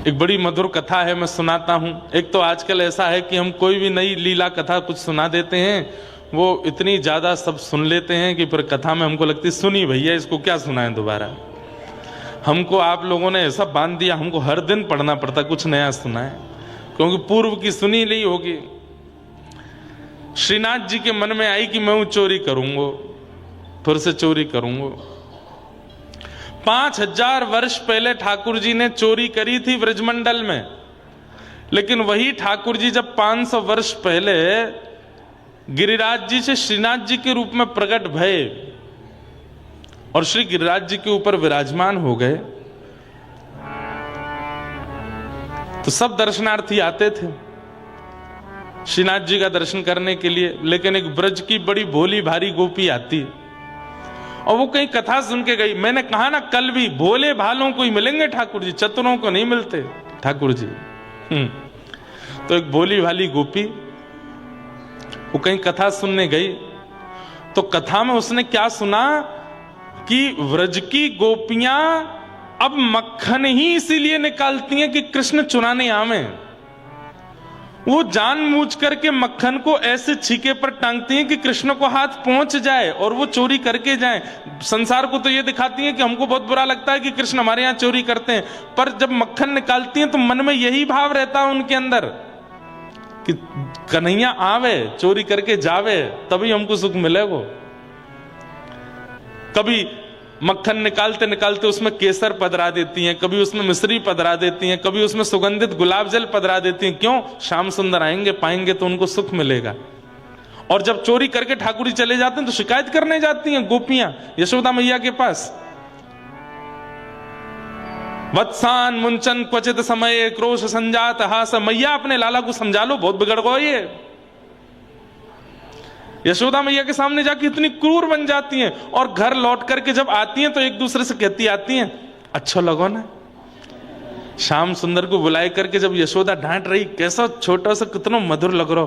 एक बड़ी मधुर कथा है, मैं सुनाता हूँ। एक तो आजकल ऐसा है कि हम कोई भी नई लीला कथा कुछ सुना देते हैं, वो इतनी ज़्यादा सब सुन लेते हैं कि फिर कथा में हमको लगती है सुनी भैया, इसको क्या सुनाएं दोबारा। हमको आप लोगों ने ऐसा बांध दिया, हमको हर दिन पढ़ना पड़ता कुछ नया सुनाए, क्योंकि पूर्व की सुनी ली होगी। श्रीनाथ जी के मन में आई कि मैं वो चोरी करूंगा, फिर से चोरी करूंगा। 5000 वर्ष पहले ठाकुर जी ने चोरी करी थी ब्रजमंडल में, लेकिन वही ठाकुर जी जब 500 वर्ष पहले गिरिराज जी से श्रीनाथ जी के रूप में प्रकट भये और श्री गिरिराज जी के ऊपर विराजमान हो गए, तो सब दर्शनार्थी आते थे श्रीनाथ जी का दर्शन करने के लिए। लेकिन एक ब्रज की बड़ी भोली भारी गोपी आती और वो कहीं कथा सुन के गई। मैंने कहा ना कल भी, भोले भालों को ही मिलेंगे ठाकुर जी, चतुरों को नहीं मिलते ठाकुर जी। तो एक भोली भाली गोपी वो कहीं कथा सुनने गई, तो कथा में उसने क्या सुना कि व्रज की गोपियां अब मक्खन ही इसीलिए निकालती हैं कि कृष्ण चुराने आवे। वो जानबूझ करके मक्खन को ऐसे छीके पर टांगती हैं कि कृष्ण को हाथ पहुंच जाए और वो चोरी करके जाएं। संसार को तो ये दिखाती हैं कि हमको बहुत बुरा लगता है कि कृष्ण हमारे यहाँ चोरी करते हैं, पर जब मक्खन निकालती हैं तो मन में यही भाव रहता है उनके अंदर कि कन्हैया आवे, चोरी करके जावे, तभी हमको सुख मिलेगा। कभी मक्खन निकालते निकालते उसमें केसर पधरा देती हैं, कभी उसमें मिश्री पधरा देती हैं, कभी उसमें सुगंधित गुलाब जल पधरा देती हैं। क्यों? श्याम सुंदर आएंगे, पाएंगे तो उनको सुख मिलेगा। और जब चोरी करके ठाकुर जी चले जाते हैं तो शिकायत करने जाती हैं गोपियां यशोदा मैया के पास। वत्सान मुंचन क्वचित समय क्रोश संजात हास, मैया अपने लाला को समझा लो, बहुत बिगड़ गो ये। यशोदा मैया के सामने जाके इतनी क्रूर बन जाती हैं, और घर लौट करके जब आती हैं तो एक दूसरे से कहती आती हैं, अच्छा लगो ना। श्याम सुंदर को बुलाए करके जब यशोदा डांट रही, कैसा छोटा सा कितना मधुर लग रहा,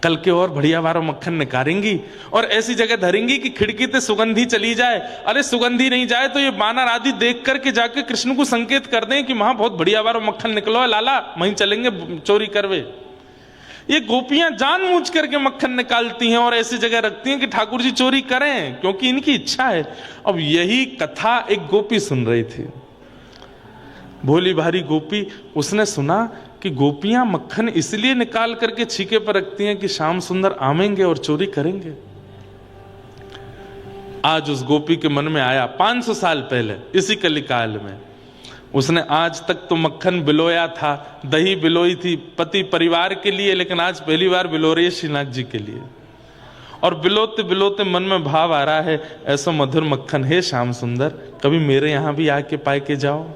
कल के और बढ़िया वारो मक्खन निकालेंगी और ऐसी जगह धरेंगी कि खिड़की से सुगंधी चली जाए। अरे सुगंधी नहीं जाए तो ये बानर आदि देख करके जाके कृष्ण को संकेत कर दें कि वहां बहुत बढ़िया वारो मक्खन निकलो है लाला, वहीं चलेंगे चोरी करवे। ये गोपियां जानबूझ करके मक्खन निकालती हैं और ऐसी जगह रखती हैं कि ठाकुर जी चोरी करें, क्योंकि इनकी इच्छा है। अब यही कथा एक गोपी सुन रही थी, भोली भारी गोपी। उसने सुना कि गोपियां मक्खन इसलिए निकाल करके छीके पर रखती हैं कि श्याम सुंदर आवेंगे और चोरी करेंगे। आज उस गोपी के मन में आया 500 साल पहले इसी कलिकाल में, उसने आज तक तो मक्खन बिलोया था, दही बिलोई थी पति परिवार के लिए, लेकिन आज पहली बार बिलो रही है श्रीनाथ जी के लिए। और बिलोते बिलोते मन में भाव आ रहा है, ऐसा मधुर मक्खन है श्याम सुंदर, कभी मेरे यहां भी आके पाए के जाओ।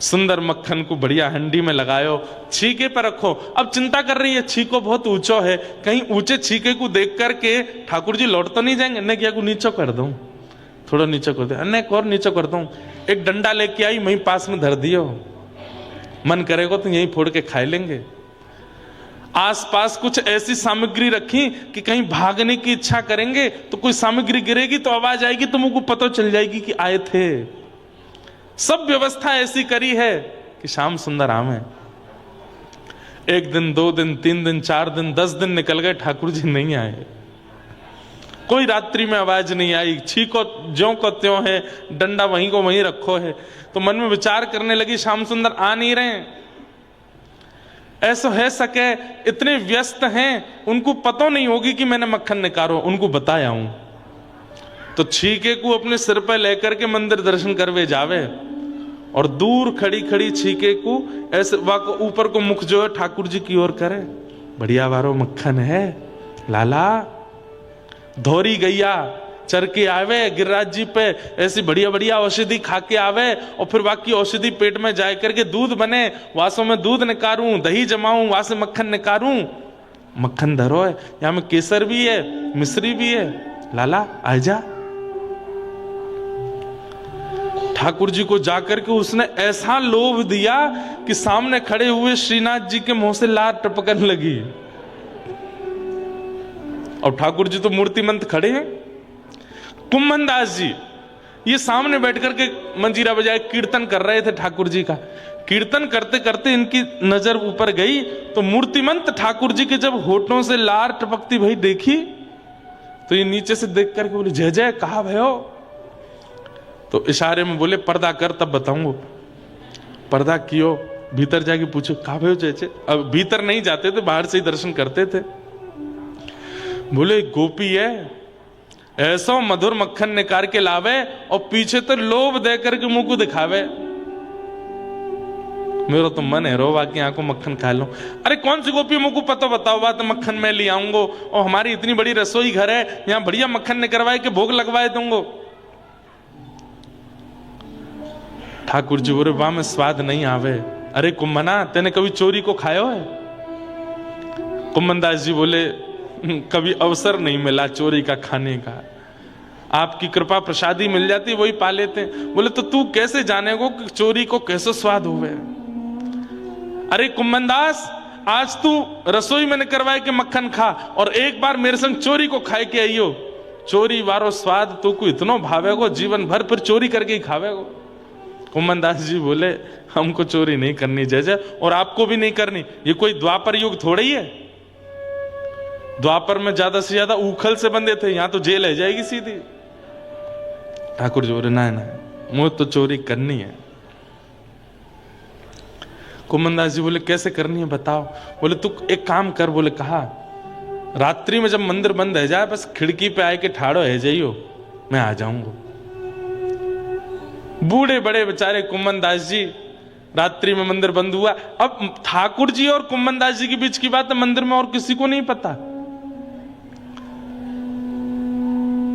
सुंदर मक्खन को बढ़िया हंडी में लगायो, छीके पर रखो। अब चिंता कर रही है, छीको बहुत ऊंचो है, कहीं ऊंचे छीके को देख करके ठाकुर जी लौट तो नहीं जाएंगे। न क्या को नीचो कर दूं, थोड़ा नीचे कर दे, अनेक और नीचे कर दूं। एक डंडा लेके आई, वहीं पास में धर दियो, मन करेगा तो यहीं फोड़ के खा लेंगे। आसपास कुछ ऐसी सामग्री रखी कि कहीं भागने की इच्छा करेंगे तो कोई सामग्री गिरेगी तो आवाज आएगी, तुमको पता चल जाएगी कि आए थे। सब व्यवस्था ऐसी करी है कि श्याम सुंदर आवे। 1 दिन 2 दिन 3 दिन 4 दिन 10 दिन निकल गए, ठाकुर जी नहीं आए। कोई रात्रि में आवाज नहीं आई, छीको ज्यों को त्यों है, डंडा वहीं को वहीं रखो है। तो मन में विचार करने लगी, श्याम सुंदर आ नहीं रहे, ऐसा है सके इतने व्यस्त हैं, उनको पता नहीं होगी कि मैंने मक्खन निकालो, उनको बताया हूं। तो छीके को अपने सिर पर लेकर के मंदिर दर्शन करवे जावे, और दूर खड़ी खड़ी छीके को ऐसे ऊपर को मुख जो है ठाकुर जी की ओर करे, बढ़िया वारो मक्खन है लाला। धोरी गैया चर के आवे गिरिराज जी पे, ऐसी बढ़िया बढ़िया औषधि खा के आवे, और फिर बाकी औषधि पेट में जाए करके दूध बने, वासों में दूध निकारूं, दही जमाऊं, वहां से मक्खन निकारूं। मक्खन धरो है, यहां में केसर भी है, मिश्री भी है, लाला आ जा। ठाकुर जी को जाकर के उसने ऐसा लोभ दिया कि सामने खड़े हुए श्रीनाथ जी के मुंह से लार टपकने लगी। और ठाकुर जी तो मूर्तिमंत खड़े हैं। कुंभनदास जी ये सामने बैठ करके मंजीरा बजाए कीर्तन कर रहे थे ठाकुर जी का। कीर्तन करते करते इनकी नजर ऊपर गई तो मूर्तिमंत ठाकुर जी के जब होठों से लार टपकती भई देखी तो ये नीचे से देख करके बोले जय जय कहा भयो। तो इशारे में बोले पर्दा कर तब बताऊंगा। पर्दा कियो, भीतर जाके पूछो कहा भयो जय जय। अब भीतर नहीं जाते थे, बाहर से ही दर्शन करते थे। बोले गोपी है ऐसो मधुर मक्खन निकाल के लावे और पीछे तो लोभ दे करके मुंह को दिखावे। मेरा तो मन है रो बाकी आंखों मक्खन खा लो। अरे कौन सी गोपी मुंह को पता बताओ बात, मक्खन मैं ले आऊंगा और हमारी इतनी बड़ी रसोई घर है, यहां बढ़िया मक्खन निकलवाए के भोग लगवाए दूंगो। ठाकुर जी बोले वाह में स्वाद नहीं आवे। अरे कुम्मना तेने कभी चोरी को खायो है? कुम्मन दास जी बोले कभी अवसर नहीं मिला चोरी का खाने का, आपकी कृपा प्रसादी मिल जाती वही पा लेते। बोले तो तू कैसे जानेगो कि चोरी को कैसे स्वाद हुए? अरे कुम्मन दास आज तू रसोई में करवाए के मक्खन खा और एक बार मेरे संग चोरी को खाए के आइयो, चोरी वारो स्वाद तू को इतनो भावेगो जीवन भर फिर चोरी करके ही खावेगो। कुम्मन दास जी बोले हमको चोरी नहीं करनी जय जय, और आपको भी नहीं करनी। ये कोई द्वापर युग थोड़ा ही है, द्वापर में ज्यादा से ज्यादा उखल से बंधे थे, यहां तो जेल है जाएगी सीधी। ठाकुर जी बोले ना ना मुझे तो चोरी करनी है। कुम्मन दास जी बोले कैसे करनी है बताओ। बोले तू एक काम कर। बोले कहा रात्रि में जब मंदिर बंद है जाए बस खिड़की पे आए के ठाड़ो है जाइयो, मैं आ जाऊंगा। बूढ़े बड़े बेचारे कुम्मन दास जी, रात्रि में मंदिर बंद हुआ। अब ठाकुर जी और कुम्मन दास जी के बीच की बात है, मंदिर में और किसी को नहीं पता।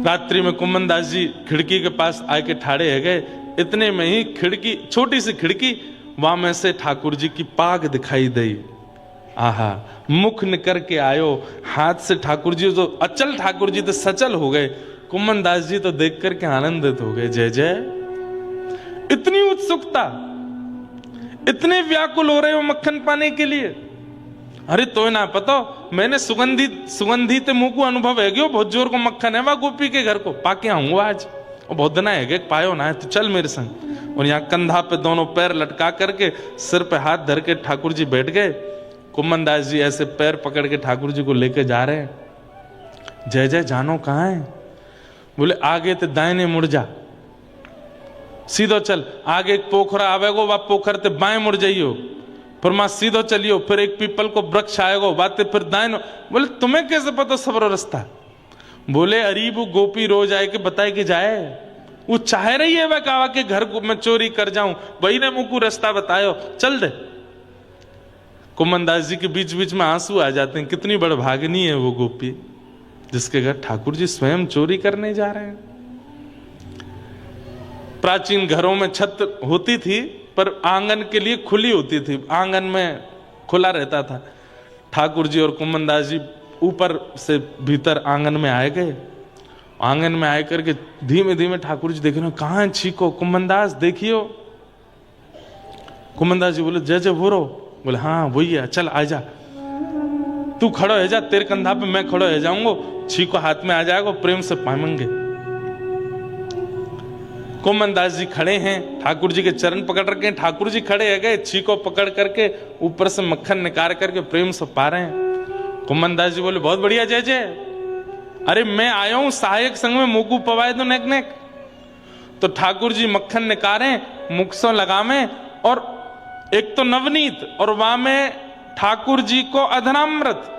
रात्रि में कुम्मन दास जी खिड़की के पास आके ठाड़े है गए। इतने में ही खिड़की, छोटी सी खिड़की, वहां में से ठाकुर जी की पाग दिखाई दी। आहा मुख निकर के आयो, हाथ से ठाकुर जी तो अचल, ठाकुर जी तो सचल हो गए। कुम्मन दास जी तो देख करके आनंदित हो गए। जय जय, इतनी उत्सुकता, इतने व्याकुल हो रहे हो मक्खन पाने के लिए। अरे तो ना पता मैंने सुगंधी ते मुंह को अनुभव है गयो, बहुत जोर को मक्खन है वहां गोपी के घर को पाके आऊंगा आज, और बहुत दिन है पायो ना है तो चल मेरे संग। और यहाँ कंधा पे दोनों पैर लटका करके सिर पे हाथ धर के ठाकुर जी बैठ गए। कुम्मन दास जी ऐसे पैर पकड़ के ठाकुर जी को लेके जा रहे हैं। जय जय जानो कहाँ है? बोले आगे ते दाहिने मुड़ जा, सीधो चल, आगे एक पोखरा आवेगो, वह पोखर ते बाएं मुड़ जाइयो, फिर मां सीधो चलियो, फिर एक पीपल को वृक्ष आएगो, बातें फिर दाएं। बोले तुम्हें कैसे पता सबरो रास्ता? बोले अरे वो गोपी रोज आए के बताए कि जाए, वो चाह रही है वह कावा के घर को मैं चोरी कर जाऊं, वही ने मुझको रास्ता बतायो, चल दे। कुम्मन दास जी के बीच बीच में आंसू आ जाते हैं। कितनी बड़ भागनी है वो गोपी जिसके घर ठाकुर जी स्वयं चोरी करने जा रहे हैं। प्राचीन घरों में छत होती थी पर आंगन के लिए खुली होती थी, आंगन में खुला रहता था। ठाकुर जी और कुम्मन दास जी ऊपर से भीतर आंगन में आए गए। आंगन में आए करके धीमे धीमे ठाकुर जी देख रहे हो, कहाँ है छीको? कुम्मन दास देखियो। कुम्मन दास जी बोले जय जय बोरो। बोले हाँ वही है, चल आ जा, तू खड़ो है जा, तेरे कंधा पे मैं खड़ो है जाऊंगा, छीको हाथ में आ जाएगा, प्रेम से पाएंगे। कुम्मन दास जी खड़े हैं, ठाकुर जी के चरण पकड़ रखे हैं, ठाकुर जी खड़े है गए, छीको पकड़ करके ऊपर से मक्खन निकाल करके प्रेम से पा रहे हैं। कुम्मन दास जी बोले बहुत बढ़िया जय जय, अरे मैं आया हूं सहायक संग में मुकू पवाए दो नेक नेक। तो ठाकुर जी मक्खन निकाले, मुख से लगावे, और एक तो नवनीत और वहां में ठाकुर जी को अधनामृत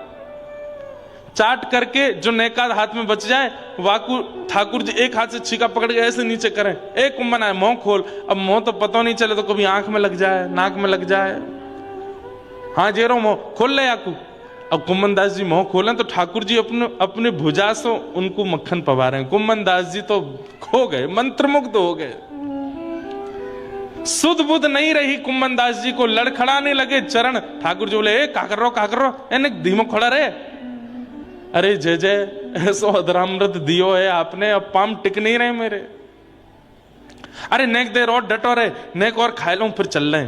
चाट करके जो नेकाद हाथ में बच जाए, वाकू ठाकुर जी एक हाथ से छीका पकड़ के ऐसे नीचे करें, एक कुम्मन आए मुंह खोल। अब मुंह तो पता नहीं चले तो कभी आंख में लग जाए, नाक में लग जाए। हाँ जेरो मुंह खोल ले आकू। अब कुम्मन दास जी मुंह खोलें तो ठाकुर जी अपने भुजा से उनको मक्खन पवा रहे हैं। कुम्मन दास जी तो खो गए, मंत्रमुग्ध हो गए। सुध बुध नहीं रही कुम्मन दास जी को, लड़खड़ाने लगे चरण। ठाकुर जी बोले ए का कर रो, एने धीमो खड़ा रहे। अरे जय जय, ऐसो अधरामृत दियो है आपने, अब पाम टिक नहीं रहे मेरे। अरे नेक देर और डटो रहे, नेक और खा लो फिर चल रहे।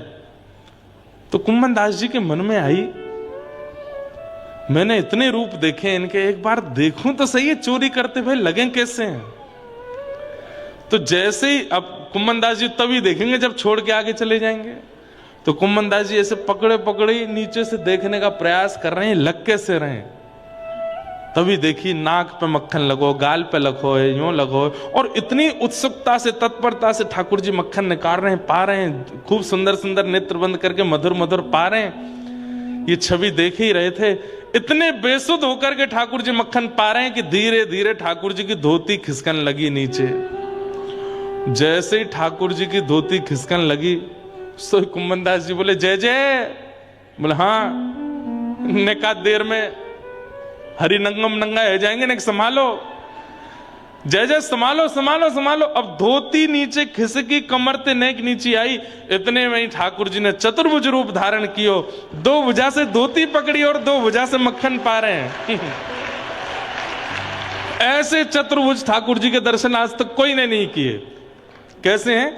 तो कुम्मन दास जी के मन में आई, मैंने इतने रूप देखे इनके, एक बार देखूं तो सही है चोरी करते हुए लगे कैसे हैं। तो जैसे ही अब कुम्मन दास जी तभी देखेंगे जब छोड़ के आगे चले जाएंगे। तो कुम्मन दास जी ऐसे पकड़े पकड़े नीचे से देखने का प्रयास कर रहे हैं, लग कैसे रहे हैं। तभी देखी नाक पे मक्खन लगो, गाल पे लगो है, यूं लगो है, और इतनी उत्सुकता से तत्परता से ठाकुर जी मक्खन निकाल रहे हैं, पा रहे हैं, खूब सुंदर सुंदर नेत्र बंद करके मधुर मधुर पा रहे हैं। ये छवि देख ही रहे थे। इतने बेसुध होकर के ठाकुर जी मक्खन पा रहे हैं कि धीरे धीरे ठाकुर जी की धोती खिसकन लगी नीचे। जैसे ही ठाकुर जी की धोती खिसकन लगी, तो कुम्मन दास जी बोले जय जय। बोले हाँ। ने कहा देर में हरि नंगम नंगा है जाएंगे ना, संभालो जय जय, संभालो संभालो संभालो। अब धोती नीचे खिसकी, कमर ते नेक नीचे आई। इतने में ही ठाकुर जी ने चतुर्भुज रूप धारण कियो, दो भुजा से धोती पकड़ी और दो भुजा से मक्खन पा रहे हैं। ऐसे चतुर्भुज ठाकुर जी के दर्शन आज तक कोई ने नहीं किए। कैसे हैं?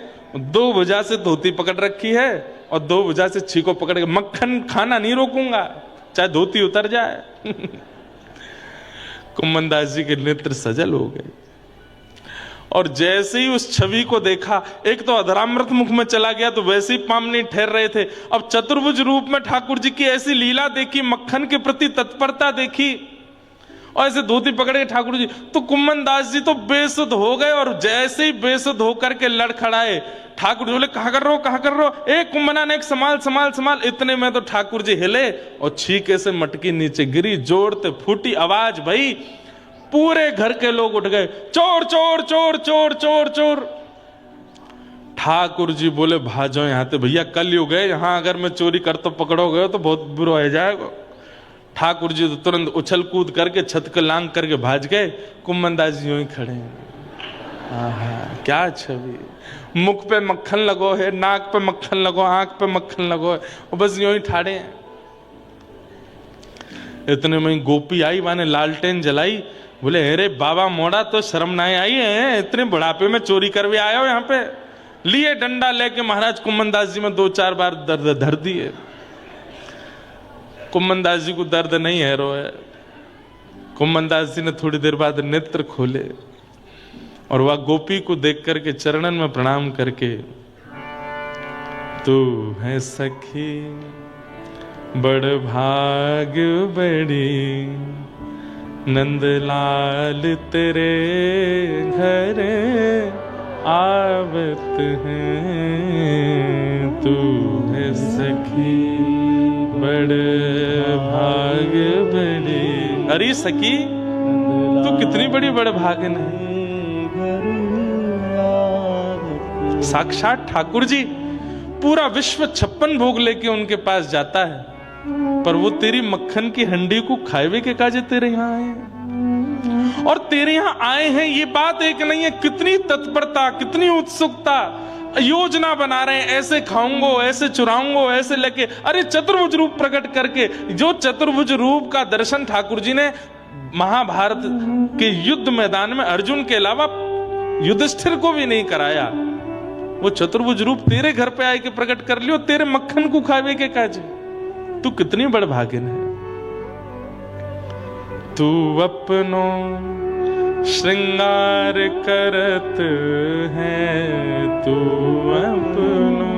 दो भुजा से धोती पकड़ रखी है और दो भुजा से छीको पकड़ के मक्खन खाना नहीं रोकूंगा, चाहे धोती उतर जाए। कुम्मन दास जी के नेत्र सजल हो गए और जैसे ही उस छवि को देखा, एक तो अधरामृत मुख में चला गया, तो वैसे ही पाम नहीं ठहर रहे थे। अब चतुर्भुज रूप में ठाकुर जी की ऐसी लीला देखी, मक्खन के प्रति तत्परता देखी और ऐसे धोती पकड़े ठाकुर जी, तो कुम्मन दास जी तो बेसुध हो गए। और जैसे ही बेसुध होकर के लड़खड़ाए, ठाकुर जी बोले कहा कर रहे हो, कहा कर रहे हो, एक कुम्मना ने एक संभाल संभाल संभाल। इतने में तो ठाकुर जी हिले और छीके से मटकी नीचे गिरी, जोड़ते फूटी आवाज भई, पूरे घर के लोग उठ गए, चोर चोर चोर चोर चोर चोर। ठाकुर जी बोले भाजो यहां से भैया, कल युग है, यहां अगर मैं चोरी कर तो पकड़ोगे तो बहुत बुरा हो जाएगा। ठाकुर जी तो तुरंत उछल कूद करके छत को लांग करके भाज गए। कुम्मन दास जी यूं ही खड़े हैं। आहा क्या छवि, मुख पे मक्खन लगो है, नाक पे मक्खन लगो, आंख पे मक्खन लगो है, और बस यूं ही ठाड़े हैं। इतने में गोपी आई, माने लालटेन जलाई। बोले अरे बाबा मोड़ा, तो शर्म ना आई है, इतने बुढ़ापे में चोरी करवे आए हो यहाँ पे। लिए डंडा लेके महाराज कुम्मन दास जी में 2-4 बार दर्द धर दिए। कुम्मन दास जी को दर्द नहीं है रोए। कुम्मन दास जी ने थोड़ी देर बाद नेत्र खोले और वह गोपी को देख करके चरणन में प्रणाम करके, तू है सखी बड़ भाग बड़ी, नंदलाल तेरे घर आवत है। तू है सखी बड़ भाग बड़ी। अरे सखी तू कितनी बड़ी बड़ भागन है। साक्षात ठाकुर जी, पूरा विश्व 56 भोग लेके उनके पास जाता है, पर वो तेरी मक्खन की हंडी को खाए के काजे तेरे यहाँ आए। और तेरे यहाँ आए हैं ये बात एक नहीं है, कितनी तत्परता, कितनी उत्सुकता, योजना बना रहे हैं, ऐसे खाऊंगो, ऐसे चुराऊंगो, ऐसे लेके। अरे चतुर्भुज रूप प्रकट करके, जो चतुर्भुज रूप का दर्शन ठाकुर जी ने महाभारत के युद्ध मैदान में अर्जुन के अलावा युधिष्ठिर को भी नहीं कराया, वो चतुर्भुज रूप तेरे घर पे आए के प्रकट कर लियो, तेरे मक्खन को खावे के काजे। तू कितनी बड़ भागिन है। तू अपनो श्रृंगार करत है, तू अपनो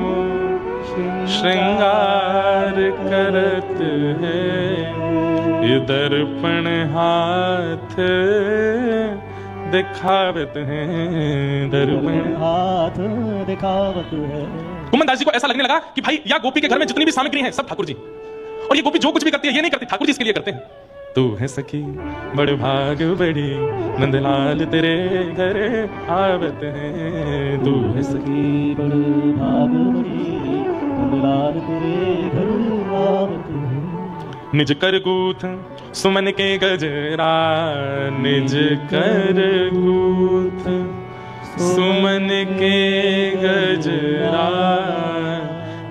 श्रृंगार करत है, ये दर्पण हाथ दिखावत है, दर्पण हाथ दिखावत है। कुम्मन दास जी को ऐसा लगने लगा कि भाई या गोपी के घर में जितनी भी सामग्री है सब ठाकुर जी, और ये गोपी जो कुछ भी करती है ये नहीं करती, ठाकुर जी इसके लिए करते हैं। तू है सखी बड़ भाग बड़ी, नंदलाल तेरे घर आवत है। तू है सखी बड़ भाग बड़ी, नंदलाल तेरे घर आवत है। निज कर गूथ सुमन के गजरा, निज कर गूथ सुमन के गजरा,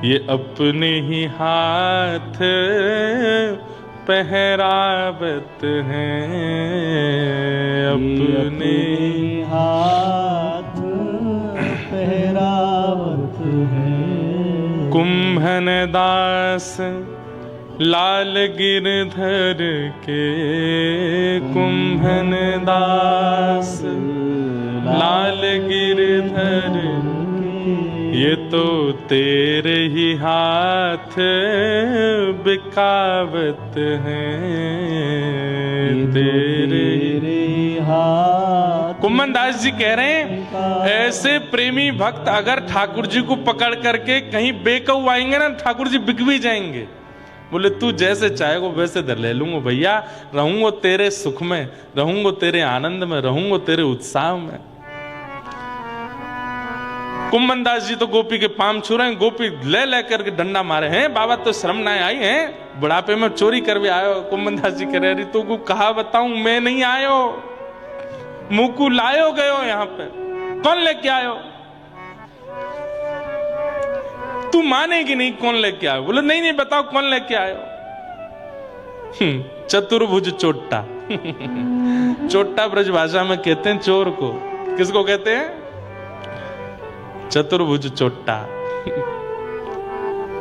ये अपने ही हाथ पहरावत हैं, अपने हाथ पहरावत हैं। कुंभन दास लाल गिरधर के, कुंभन दास लाल गिरधर ये तो तेरे ही हाथ बिकावत हैं, तेरे हाथ। कुम्मन दास जी कह रहे हैं ऐसे प्रेमी भक्त अगर ठाकुर जी को पकड़ करके कहीं बेकाबू आएंगे ना, ठाकुर जी बिक भी जाएंगे। बोले तू जैसे चाहेगो वैसे धर ले लूंगा भैया, रहूंगा तेरे सुख में, रहूंगा तेरे आनंद में, रहूंगा तेरे उत्साह में। कुम्मन दास जी तो गोपी के पाम छू रहे हैं, गोपी ले लेकर के डंडा मारे हैं। बाबा तो शर्म ना आई है, बुढ़ापे में चोरी करवे आयो। कुम्मन दास जी कह रहे अरे तू को कहा बताऊं, मैं नहीं आयो, मुकू लायो गयो यहाँ पे, कौन लेके आयो? तू मानेगी नहीं कौन लेके आयो? बोले नहीं नहीं बताओ कौन लेके आयो? चतुर्भुज चोट्टा। चोट्टा ब्रज भाषा में कहते हैं चोर को। किसको कहते हैं? चतुर्भुज चोट्टा।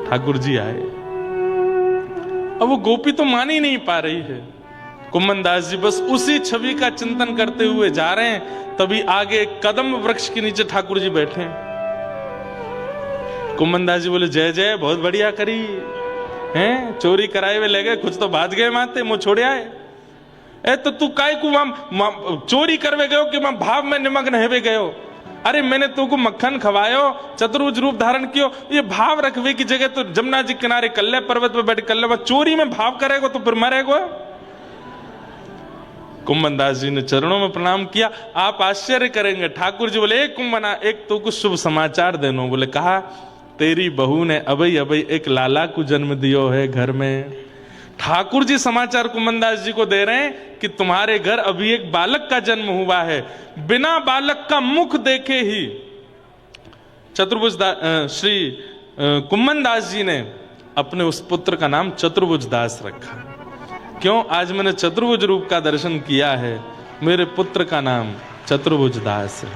ठाकुर जी आए। अब वो गोपी तो मान ही नहीं पा रही है। कुम्मन दास जी बस उसी छवि का चिंतन करते हुए जा रहे हैं, तभी आगे कदम वृक्ष के नीचे ठाकुर जी बैठे हैं। कुम्मन दास जी बोले जय जय, बहुत बढ़िया करी हैं, चोरी कराए हुए ले गए, कुछ तो बाज गए माते, मुंह छोड़े आए। ए तो तू काय को चोरी करवे गयो कि मैं भाव में निमग्न हेवे गयो? अरे मैंने तुमको मक्खन खवायो, चतुर्भुज रूप धारण कियो, ये भाव रखवे की जगह तो जमुना जी किनारे कल्ले पर्वत पे बैठ कल्ले चोरी में भाव करेगो तो फिर मरेगो। कुम्मन दास जी ने चरणों में प्रणाम किया। आप आश्चर्य करेंगे, ठाकुर जी बोले एक कुम्मना, एक तो कुछ शुभ समाचार देनो। बोले कहा तेरी बहू ने अबई अबई एक लाला को जन्म दियो है घर में। ठाकुर जी समाचार कुम्मन दास जी को दे रहे हैं कि तुम्हारे घर अभी एक बालक का जन्म हुआ है। बिना बालक का मुख देखे ही चतुर्भुज श्री कुम्मन दास जी ने अपने उस पुत्र का नाम चतुर्भुज दास रखा। क्यों? आज मैंने चतुर्भुज रूप का दर्शन किया है, मेरे पुत्र का नाम चतुर्भुज दास है।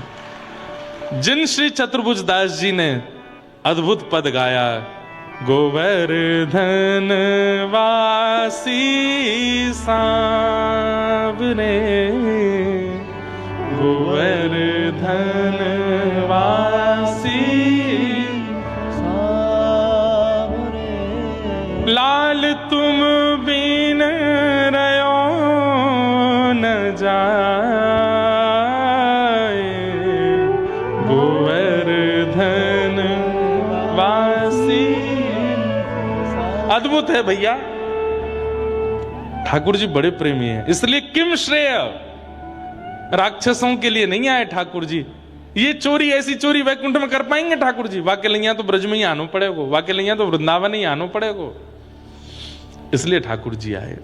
जिन श्री चतुर्भुज दास जी ने अद्भुत पद गाया, गोवर्धन वासी सांवरे, गोवर्धन वासी सांवरे, लाल तुम बिन रयो न जाए, गोवर्धन वासी। अद्भुत है भैया, ठाकुर जी बड़े प्रेमी हैं। इसलिए किम श्रेय, राक्षसों के लिए नहीं आए ठाकुर जी। ये चोरी, ऐसी चोरी वैकुंठ में कर पाएंगे ठाकुर जी? वाके लिया तो ब्रज में ही आना पड़ेगा, वाके लिया तो वृंदावन ही आना पड़ेगा। इसलिए ठाकुर जी आए।